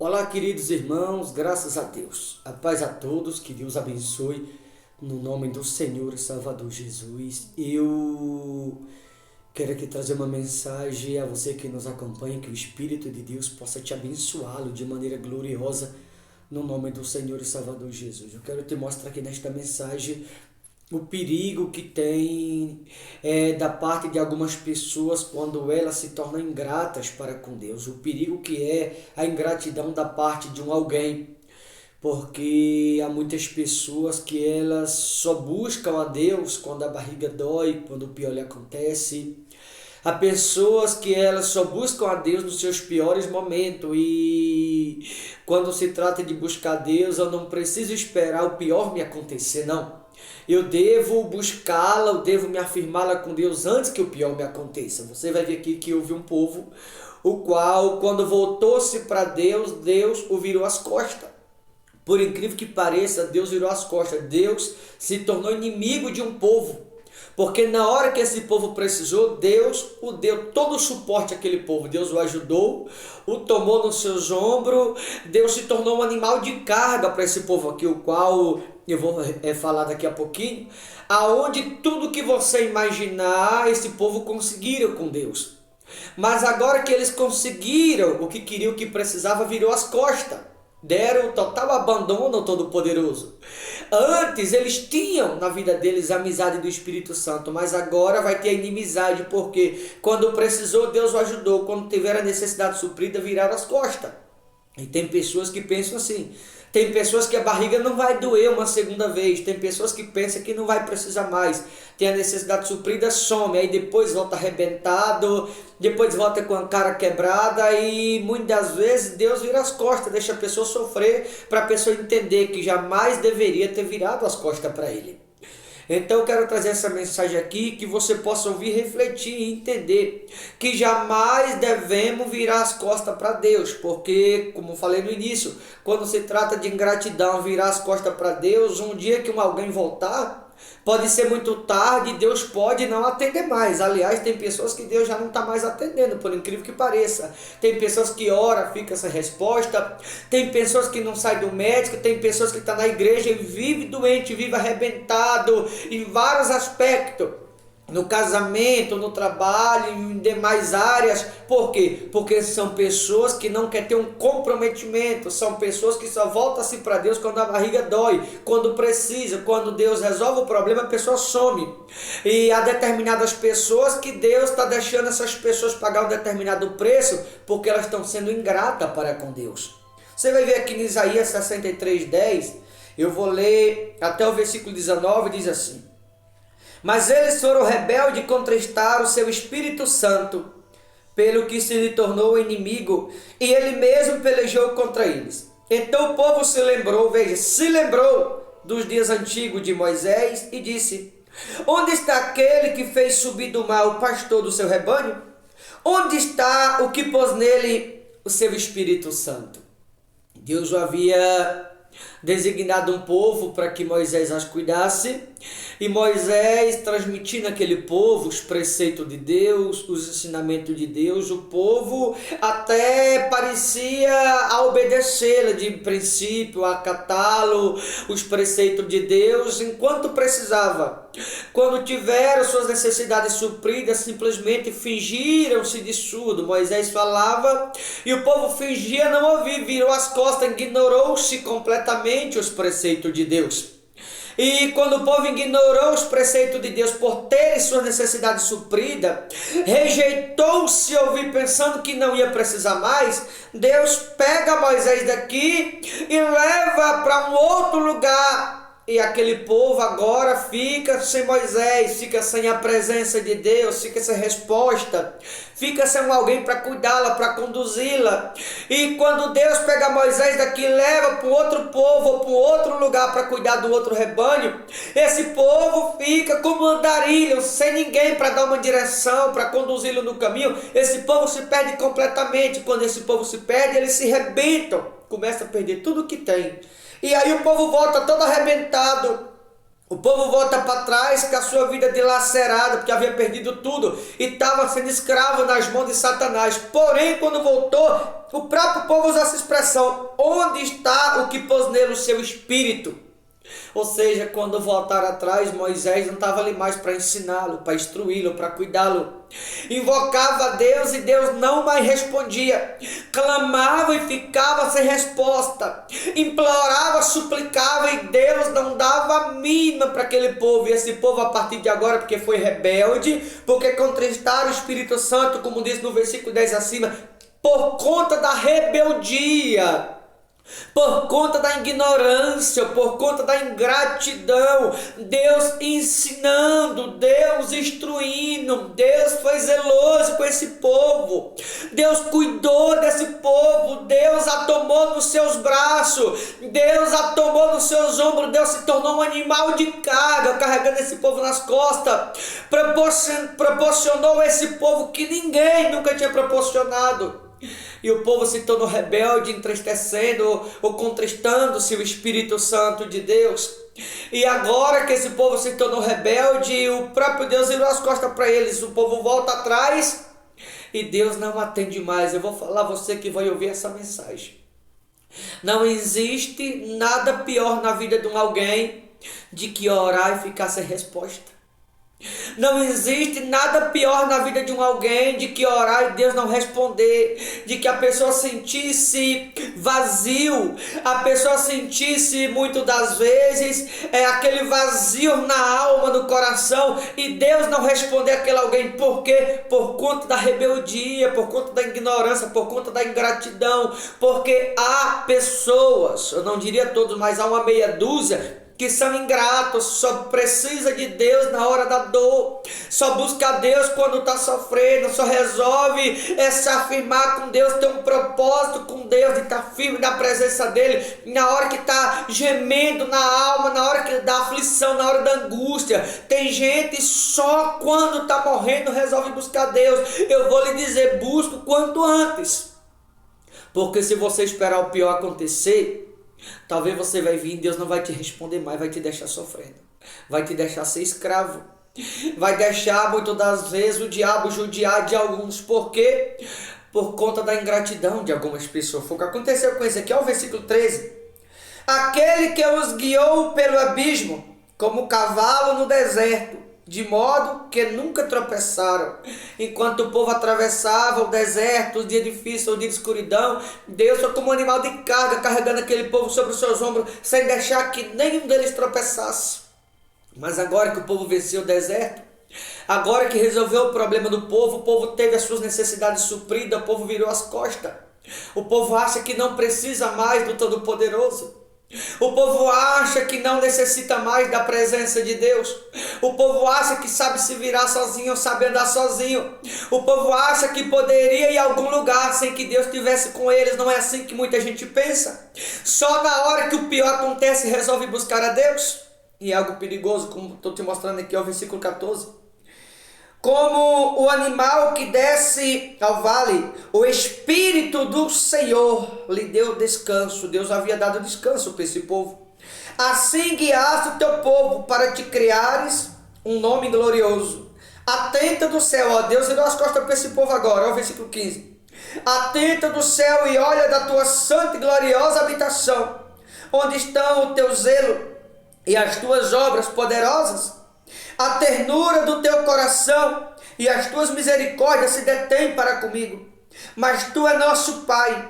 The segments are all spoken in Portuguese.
Olá, queridos irmãos, graças a Deus. A paz a todos, que Deus abençoe, no nome do Senhor e Salvador Jesus. Eu quero aqui trazer uma mensagem a você que nos acompanha, que o Espírito de Deus possa te abençoá-lo de maneira gloriosa, no nome do Senhor e Salvador Jesus. Eu quero te mostrar aqui nesta mensagem o perigo que tem da parte de algumas pessoas quando elas se tornam ingratas para com Deus. O perigo que é a ingratidão da parte de um alguém. Porque há muitas pessoas que elas só buscam a Deus quando a barriga dói, quando o pior lhe acontece. Há pessoas que elas só buscam a Deus nos seus piores momentos e quando se trata de buscar a Deus, eu não preciso esperar o pior me acontecer, não. Eu devo buscá-la, eu devo me afirmá-la com Deus antes que o pior me aconteça. Você vai ver aqui que houve um povo, o qual, quando voltou-se para Deus, Deus o virou as costas. Por incrível que pareça, Deus virou as costas. Deus se tornou inimigo de um povo. Porque na hora que esse povo precisou, Deus o deu todo o suporte àquele povo. Deus o ajudou, o tomou nos seus ombros. Deus se tornou um animal de carga para esse povo aqui, o qual eu vou falar daqui a pouquinho. Aonde tudo que você imaginar, esse povo conseguiram com Deus. Mas agora que eles conseguiram o que queriam, o que precisava, virou as costas. Deram total abandono ao Todo-Poderoso. Antes eles tinham na vida deles a amizade do Espírito Santo, mas agora vai ter a inimizade, porque quando precisou, Deus o ajudou. Quando tiver a necessidade suprida, viraram as costas. E tem pessoas que pensam assim. Tem pessoas que a barriga não vai doer uma segunda vez. Tem pessoas que pensam que não vai precisar mais. Tem a necessidade suprida, some. Aí depois volta arrebentado. Depois volta com a cara quebrada. E muitas vezes Deus vira as costas. Deixa a pessoa sofrer. Para a pessoa entender que jamais deveria ter virado as costas para ele. Então eu quero trazer essa mensagem aqui, que você possa ouvir, refletir e entender que jamais devemos virar as costas para Deus, porque, como eu falei no início, quando se trata de ingratidão, virar as costas para Deus, um dia que alguém voltar, pode ser muito tarde, Deus pode não atender mais. Aliás, tem pessoas que Deus já não está mais atendendo, por incrível que pareça. Tem pessoas que oram, fica sem resposta. Tem pessoas que não saem do médico. Tem pessoas que estão na igreja e vive doente, vive arrebentado em vários aspectos. No casamento, no trabalho, em demais áreas. Por quê? Porque são pessoas que não querem ter um comprometimento. São pessoas que só voltam-se para Deus quando a barriga dói, quando precisa, quando Deus resolve o problema, a pessoa some. E há determinadas pessoas que Deus está deixando essas pessoas pagar um determinado preço porque elas estão sendo ingratas para com Deus. Você vai ver aqui em Isaías 63:10, eu vou ler até o versículo 19, diz assim: mas eles foram rebeldes e contristaram o seu Espírito Santo, pelo que se lhe tornou inimigo, e ele mesmo pelejou contra eles. Então o povo se lembrou dos dias antigos de Moisés e disse: onde está aquele que fez subir do mar o pastor do seu rebanho? Onde está o que pôs nele o seu Espírito Santo? Deus o havia designado um povo para que Moisés as cuidasse, e Moisés transmitindo àquele povo os preceitos de Deus, os ensinamentos de Deus. O povo até parecia a obedecê-lo de princípio, a acatá-lo, os preceitos de Deus, enquanto precisava. Quando tiveram suas necessidades supridas, simplesmente fingiram-se de surdo. Moisés falava e o povo fingia não ouvir, virou as costas, ignorou-se completamente os preceitos de Deus. E quando o povo ignorou os preceitos de Deus por ter suas necessidades supridas, rejeitou-se a ouvir pensando que não ia precisar mais, Deus pega Moisés daqui e leva para um outro lugar. E aquele povo agora fica sem Moisés, fica sem a presença de Deus, fica sem resposta, fica sem alguém para cuidá-la, para conduzi-la. E quando Deus pega Moisés daqui e leva para outro povo ou para outro lugar para cuidar do outro rebanho, esse povo fica como andarilho, sem ninguém para dar uma direção, para conduzi-lo no caminho. Esse povo se perde completamente. Quando esse povo se perde, eles se arrebentam, começa a perder tudo o que tem. E aí o povo volta todo arrebentado. O povo volta para trás com a sua vida dilacerada, porque havia perdido tudo e estava sendo escravo nas mãos de Satanás. Porém, quando voltou, o próprio povo usa essa expressão: onde está o que pôs nele o seu espírito? Ou seja, quando voltaram atrás, Moisés não estava ali mais para ensiná-lo, para instruí-lo, para cuidá-lo. Invocava a Deus e Deus não mais respondia. Clamava e ficava sem resposta. Implorava, suplicava e Deus não dava a mínima para aquele povo. E esse povo, a partir de agora, porque foi rebelde, porque contristaram o Espírito Santo, como diz no versículo 10 acima, por conta da rebeldia, por conta da ignorância, por conta da ingratidão, Deus ensinando, Deus instruindo, Deus foi zeloso com esse povo, Deus cuidou desse povo, Deus a tomou nos seus braços, Deus a tomou nos seus ombros, Deus se tornou um animal de carga, carregando esse povo nas costas, proporcionou a esse povo que ninguém nunca tinha proporcionado. E o povo se tornou rebelde, entristecendo ou contristando-se o Espírito Santo de Deus. E agora que esse povo se tornou rebelde, o próprio Deus virou as costas para eles. O povo volta atrás e Deus não atende mais. Eu vou falar a você que vai ouvir essa mensagem. Não existe nada pior na vida de alguém de que orar e ficar sem resposta. Não existe nada pior na vida de alguém de que orar e Deus não responder, de que a pessoa sentisse vazio, a pessoa sentisse muitas das vezes aquele vazio na alma, no coração, e Deus não responder aquele alguém. Por quê? Por conta da rebeldia, por conta da ignorância, por conta da ingratidão, porque há pessoas, eu não diria todos, mas há uma meia dúzia que são ingratos, só precisa de Deus na hora da dor, só busca Deus quando está sofrendo, só resolve se afirmar com Deus, ter um propósito com Deus, de estar firme na presença dEle, na hora que está gemendo na alma, na hora da aflição, na hora da angústia. Tem gente só quando está morrendo resolve buscar Deus. Eu vou lhe dizer, busque o quanto antes, porque se você esperar o pior acontecer, talvez você vai vir e Deus não vai te responder mais, vai te deixar sofrendo, vai te deixar ser escravo, vai deixar muitas das vezes o diabo judiar de alguns. Por quê? Por conta da ingratidão de algumas pessoas. Foi o que aconteceu com esse aqui, o versículo 13. Aquele que os guiou pelo abismo, como cavalo no deserto, de modo que nunca tropeçaram. Enquanto o povo atravessava o deserto, o dia difícil, o dia de escuridão, Deus foi como um animal de carga, carregando aquele povo sobre os seus ombros, sem deixar que nenhum deles tropeçasse. Mas agora que o povo venceu o deserto, agora que resolveu o problema do povo, o povo teve as suas necessidades supridas, o povo virou as costas. O povo acha que não precisa mais do Todo-Poderoso. O povo acha que não necessita mais da presença de Deus. O povo acha que sabe se virar sozinho, sabe andar sozinho. O povo acha que poderia ir a algum lugar sem que Deus estivesse com eles. Não é assim que muita gente pensa. Só na hora que o pior acontece resolve buscar a Deus. E é algo perigoso, como estou te mostrando aqui, o versículo 14. Como o animal que desce ao vale, o Espírito do Senhor lhe deu descanso. Deus havia dado descanso para esse povo. Assim guiaste o teu povo para te criares um nome glorioso. Atenta do céu, ó Deus, virou as costas para esse povo agora, ó, versículo 15. Atenta do céu e olha da tua santa e gloriosa habitação, onde estão o teu zelo e as tuas obras poderosas. A ternura do teu coração e as tuas misericórdias se detêm para comigo. Mas tu é nosso Pai.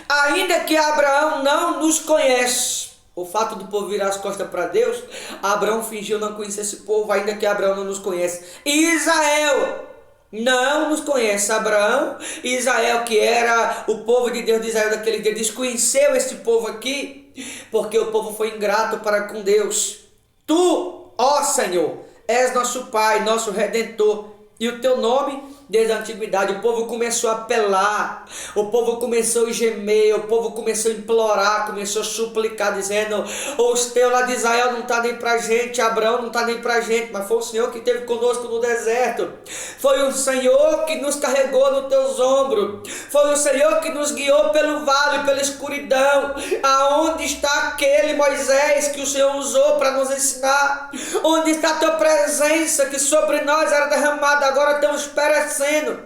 Ainda que Abraão não nos conhece. O fato do povo virar as costas para Deus, Abraão fingiu não conhecer esse povo, ainda que Abraão não nos conhece. E Israel não nos conhece. Abraão e Israel, que era o povo de Deus de Israel daquele dia, desconheceu esse povo aqui, porque o povo foi ingrato para com Deus. Tu, ó Senhor, és nosso Pai, nosso Redentor, e o teu nome desde a antiguidade. O povo começou a apelar, o povo começou a gemer, o povo começou a implorar, começou a suplicar, dizendo: os teus lá de Israel não está nem para gente, Abraão não está nem para gente, mas foi o Senhor que esteve conosco no deserto, foi o Senhor que nos carregou nos teus ombros, foi o Senhor que nos guiou pelo vale, pela escuridão. Aonde está aquele Moisés que o Senhor usou para nos ensinar? Onde está a tua presença que sobre nós era derramada? Agora estamos perecendo,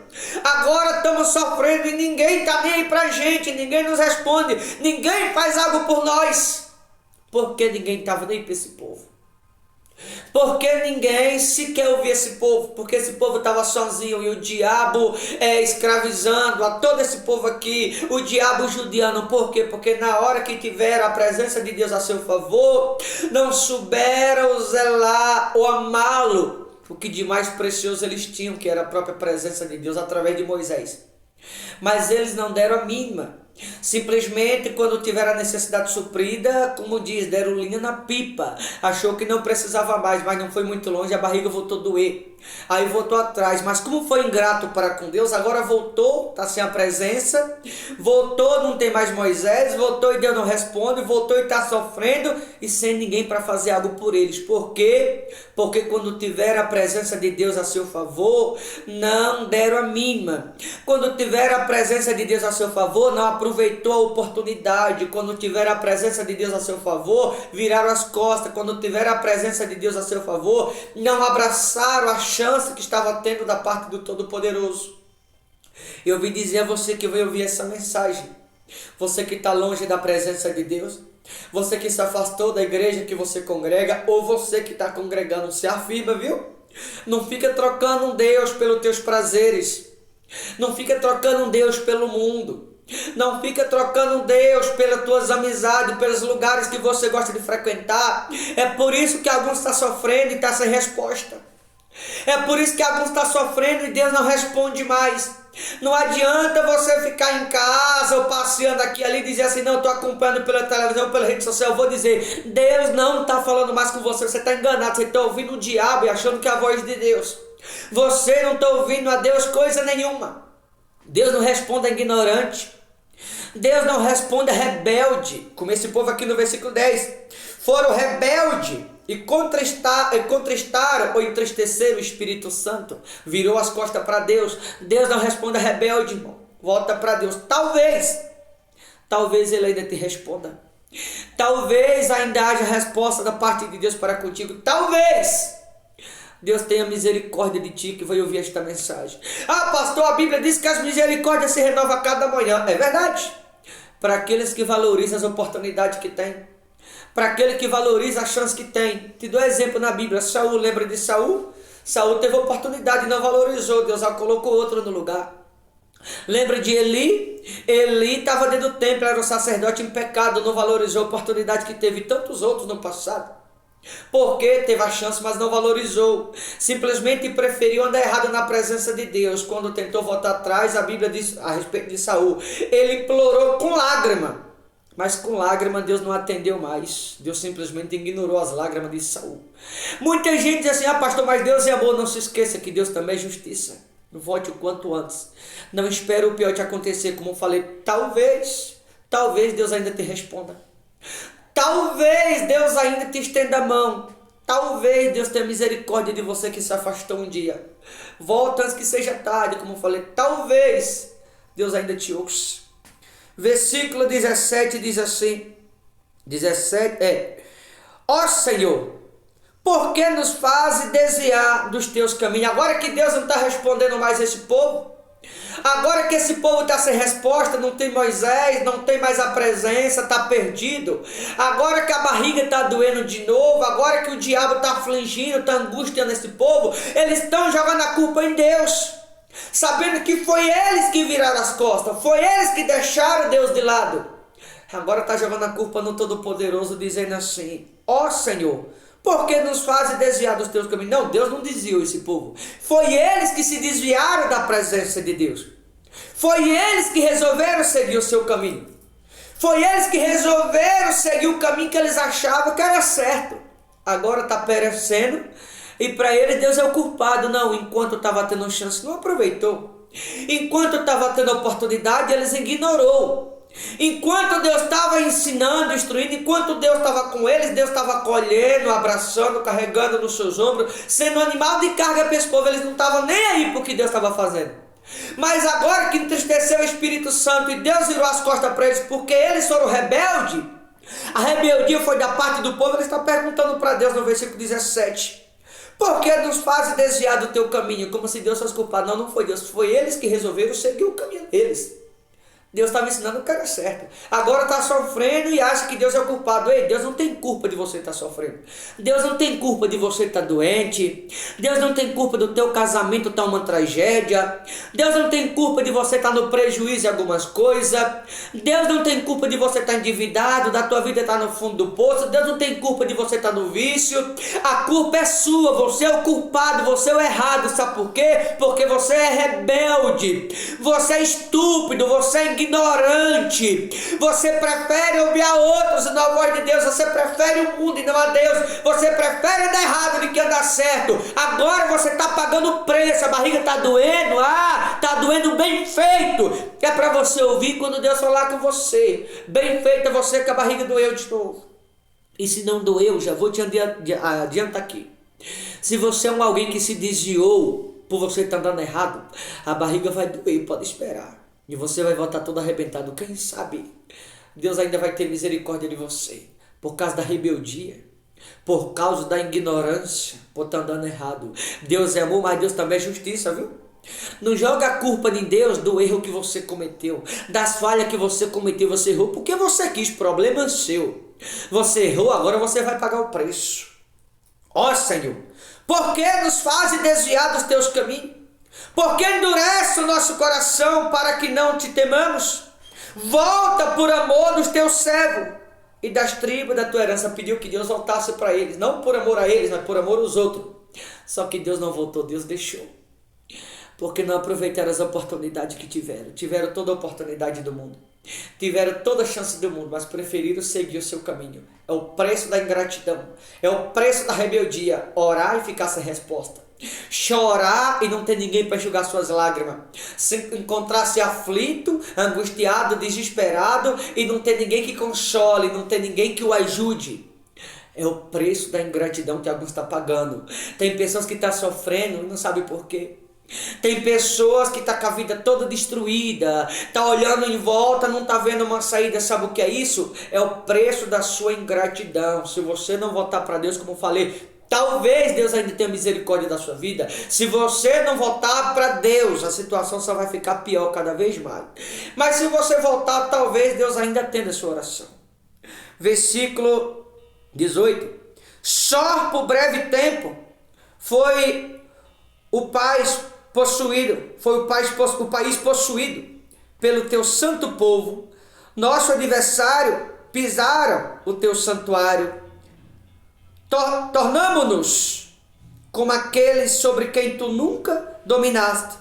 agora estamos sofrendo e ninguém está nem aí para a gente, ninguém nos responde, ninguém faz algo por nós. Porque ninguém estava nem para esse povo. Porque ninguém sequer ouvia esse povo, porque esse povo estava sozinho e o diabo escravizando a todo esse povo aqui, o diabo judiando. Por quê? Porque na hora que tiveram a presença de Deus a seu favor, não souberam zelar ou amá-lo, o que de mais precioso eles tinham, que era a própria presença de Deus através de Moisés. Mas eles não deram a mínima. Simplesmente quando tiveram a necessidade suprida, como diz, deram linha na pipa, achou que não precisava mais, mas não foi muito longe, a barriga voltou a doer, aí voltou atrás, mas como foi ingrato para com Deus, agora voltou, está sem a presença, voltou, não tem mais Moisés, voltou e Deus não responde, voltou e está sofrendo e sem ninguém para fazer algo por eles. Por quê? Porque quando tiveram a presença de Deus a seu favor, não deram a mínima. Quando tiveram a presença de Deus a seu favor, não aproveitou a oportunidade. Quando tiveram a presença de Deus a seu favor, viraram as costas. Quando tiveram a presença de Deus a seu favor, não abraçaram a chance que estava tendo da parte do Todo-Poderoso. Eu vim dizer a você que vai ouvir essa mensagem, você que está longe da presença de Deus, você que se afastou da igreja que você congrega, ou você que está congregando, se afirma, viu? Não fica trocando um Deus pelos teus prazeres, não fica trocando um Deus pelo mundo, não fica trocando um Deus pelas tuas amizades, pelos lugares que você gosta de frequentar. É por isso que alguns estão sofrendo e estão sem resposta. É por isso que alguns estão sofrendo e Deus não responde mais. Não adianta você ficar em casa ou passeando aqui e ali e dizer assim: não, estou acompanhando pela televisão, pela rede social. Eu vou dizer, Deus não está falando mais com você, você está enganado, você está ouvindo o diabo e achando que é a voz de Deus. Você não está ouvindo a Deus coisa nenhuma. Deus não responde a ignorante, Deus não responde a rebelde, como esse povo aqui no versículo 10. Foram rebeldes e contristaram ou entristeceram o Espírito Santo, virou as costas para Deus. Deus não responde a rebelde, irmão, volta para Deus. Talvez Ele ainda te responda, talvez ainda haja resposta da parte de Deus para contigo, talvez Deus tenha misericórdia de ti que vai ouvir esta mensagem. Ah, pastor, a Bíblia diz que as misericórdias se renovam a cada manhã. É verdade, para aqueles que valorizam as oportunidades que têm, para aquele que valoriza a chance que tem. Te dou exemplo na Bíblia. Saul, lembra de Saul? Saul teve oportunidade e não valorizou, Deus já colocou outro no lugar. Lembra de Eli? Eli estava dentro do templo, era um sacerdote em pecado, não valorizou a oportunidade que teve tantos outros no passado. Porque teve a chance, mas não valorizou. Simplesmente preferiu andar errado na presença de Deus. Quando tentou voltar atrás, a Bíblia diz a respeito de Saul, ele implorou com lágrima, mas com lágrima Deus não atendeu mais. Deus simplesmente ignorou as lágrimas de Saul. Muita gente diz assim: ah, pastor, mas Deus é amor. Não se esqueça que Deus também é justiça. Volte o quanto antes. Não espere o pior te acontecer. Como eu falei, talvez Deus ainda te responda. Talvez Deus ainda te estenda a mão. Talvez Deus tenha misericórdia de você que se afastou um dia. Volta antes que seja tarde, como eu falei. Talvez Deus ainda te ouça. Versículo 17 diz assim: ó Senhor, por que nos fazes desviar dos teus caminhos? Agora que Deus não está respondendo mais esse povo, agora que esse povo está sem resposta, não tem Moisés, não tem mais a presença, está perdido, agora que a barriga está doendo de novo, agora que o diabo está afligindo, está angustiando esse povo, eles estão jogando a culpa em Deus, sabendo que foi eles que viraram as costas, foi eles que deixaram Deus de lado. Agora está jogando a culpa no Todo-Poderoso, dizendo assim: ó Senhor, por que nos fazes desviar dos teus caminhos? Não, Deus não desviou esse povo. Foi eles que se desviaram da presença de Deus. Foi eles que resolveram seguir o seu caminho. Foi eles que resolveram seguir o caminho que eles achavam que era certo. Agora está perecendo, E para eles Deus é o culpado. Não, enquanto estava tendo chance, não aproveitou. Enquanto estava tendo oportunidade, eles ignorou. Enquanto Deus estava ensinando, instruindo, enquanto Deus estava com eles, Deus estava acolhendo, abraçando, carregando nos seus ombros, sendo animal de carga para esse povo. Eles não estavam nem aí para o que Deus estava fazendo. Mas agora que entristeceu o Espírito Santo e Deus virou as costas para eles porque eles foram rebeldes, a rebeldia foi da parte do povo. Ele está perguntando para Deus no versículo 17: por que nos fazes desviar do teu caminho? Como se Deus fosse culpado. Não, não foi Deus, foi eles que resolveram seguir o caminho deles. Deus estava ensinando o que era certo. Agora está sofrendo e acha que Deus é o culpado. Ei, Deus não tem culpa de você estar sofrendo. Deus não tem culpa de você estar doente. Deus não tem culpa do teu casamento estar uma tragédia. Deus não tem culpa de você estar no prejuízo em algumas coisas. Deus não tem culpa de você estar endividado, da tua vida estar no fundo do poço. Deus não tem culpa de você estar no vício. A culpa é sua. Você é o culpado, você é o errado. Sabe por quê? Porque você é rebelde. Você é estúpido, você é ignorante, você prefere ouvir a outros e não a voz de Deus, você prefere o mundo e não a Deus, você prefere andar errado do que andar certo. Agora você está pagando o preço, a barriga está doendo, está doendo bem feito, é para você ouvir quando Deus falar com você. Bem feito é você que a barriga doeu de novo. E se não doeu, já vou te adiantar aqui, se você é alguém que se desviou por você estar andando errado, a barriga vai doer, pode esperar. E você vai voltar todo arrebentado. Quem sabe Deus ainda vai ter misericórdia de você. Por causa da rebeldia. Por causa da ignorância. Por estar andando errado. Deus é amor, mas Deus também é justiça, viu? Não joga a culpa em Deus do erro que você cometeu. Das falhas que você cometeu. Você errou porque você quis. Problema seu. Você errou, agora você vai pagar o preço. Ó Senhor, por que nos fazes desviar dos teus caminhos? Porque endurece o nosso coração para que não te temamos. Volta por amor dos teus servos e das tribos da tua herança. Pediu que Deus voltasse para eles, não por amor a eles, mas por amor aos outros. Só que Deus não voltou, Deus deixou. Porque não aproveitaram as oportunidades que tiveram. Tiveram toda a oportunidade do mundo. Tiveram toda a chance do mundo, mas preferiram seguir o seu caminho. É o preço da ingratidão. É o preço da rebeldia. Orar e ficar sem resposta. Chorar e não ter ninguém para enxugar suas lágrimas. Encontrar-se aflito, angustiado, desesperado e não ter ninguém que console, não ter ninguém que o ajude. É o preço da ingratidão que alguns estão pagando. Tem pessoas que estão sofrendo e não sabem por quê. Tem pessoas que estão com a vida toda destruída, está olhando em volta, não está vendo uma saída. Sabe o que é isso? É o preço da sua ingratidão. Se você não voltar para Deus, como eu falei, talvez Deus ainda tenha misericórdia da sua vida. Se você não voltar para Deus, a situação só vai ficar pior cada vez mais. Mas se você voltar, talvez Deus ainda atenda a sua oração. Versículo 18. Só por breve tempo foi o país possuído pelo teu santo povo. Nosso adversário pisaram o teu santuário. Tornamo-nos como aqueles sobre quem tu nunca dominaste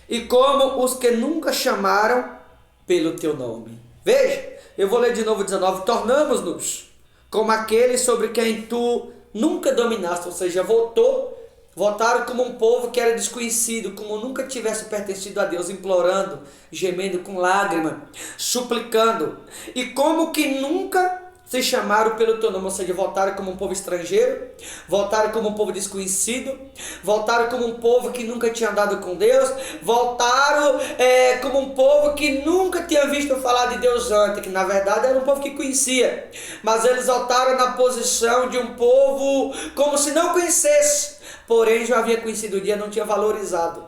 e como os que nunca chamaram pelo teu nome. Veja, eu vou ler de novo 19. Tornamos-nos como aqueles sobre quem tu nunca dominaste, ou seja, voltaram como um povo que era desconhecido, como nunca tivesse pertencido a Deus, implorando, gemendo com lágrimas, suplicando, e como que nunca se chamaram pelo teu nome, ou seja, voltaram como um povo estrangeiro, voltaram como um povo desconhecido, voltaram como um povo que nunca tinha andado com Deus, voltaram como um povo que nunca tinha visto falar de Deus antes, que na verdade era um povo que conhecia, mas eles voltaram na posição de um povo como se não conhecesse, porém já havia conhecido o dia, não tinha valorizado,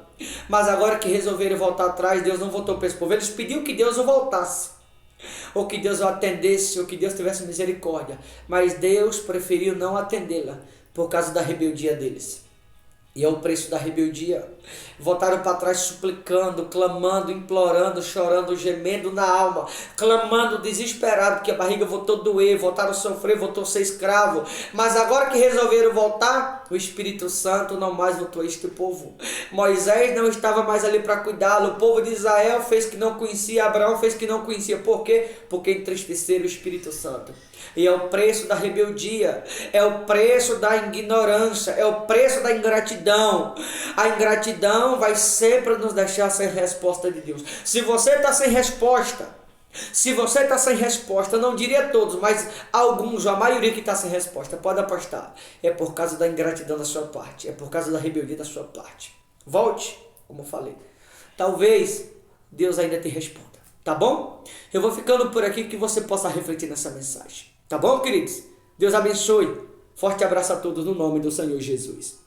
mas agora que resolveram voltar atrás, Deus não voltou para esse povo, eles pediram que Deus o voltasse, ou que Deus o atendesse, ou que Deus tivesse misericórdia, mas Deus preferiu não atendê-la por causa da rebeldia deles. E é o preço da rebeldia. Voltaram para trás suplicando, clamando, implorando, chorando, gemendo na alma, clamando desesperado, porque a barriga voltou a doer, voltaram a sofrer, voltou a ser escravo. Mas agora que resolveram voltar, o Espírito Santo não mais voltou a este povo. Moisés não estava mais ali para cuidá-lo. O povo de Israel fez que não conhecia, Abraão fez que não conhecia. Por quê? Porque entristeceram o Espírito Santo. E é o preço da rebeldia, é o preço da ignorância, é o preço da ingratidão. A ingratidão vai sempre nos deixar sem resposta de Deus. Se você está sem resposta, não diria todos, mas alguns, a maioria que está sem resposta, pode apostar, é por causa da ingratidão da sua parte, é por causa da rebeldia da sua parte. Volte, como eu falei. Talvez Deus ainda te responda, tá bom? Eu vou ficando por aqui que você possa refletir nessa mensagem. Tá bom, queridos? Deus abençoe. Forte abraço a todos no nome do Senhor Jesus.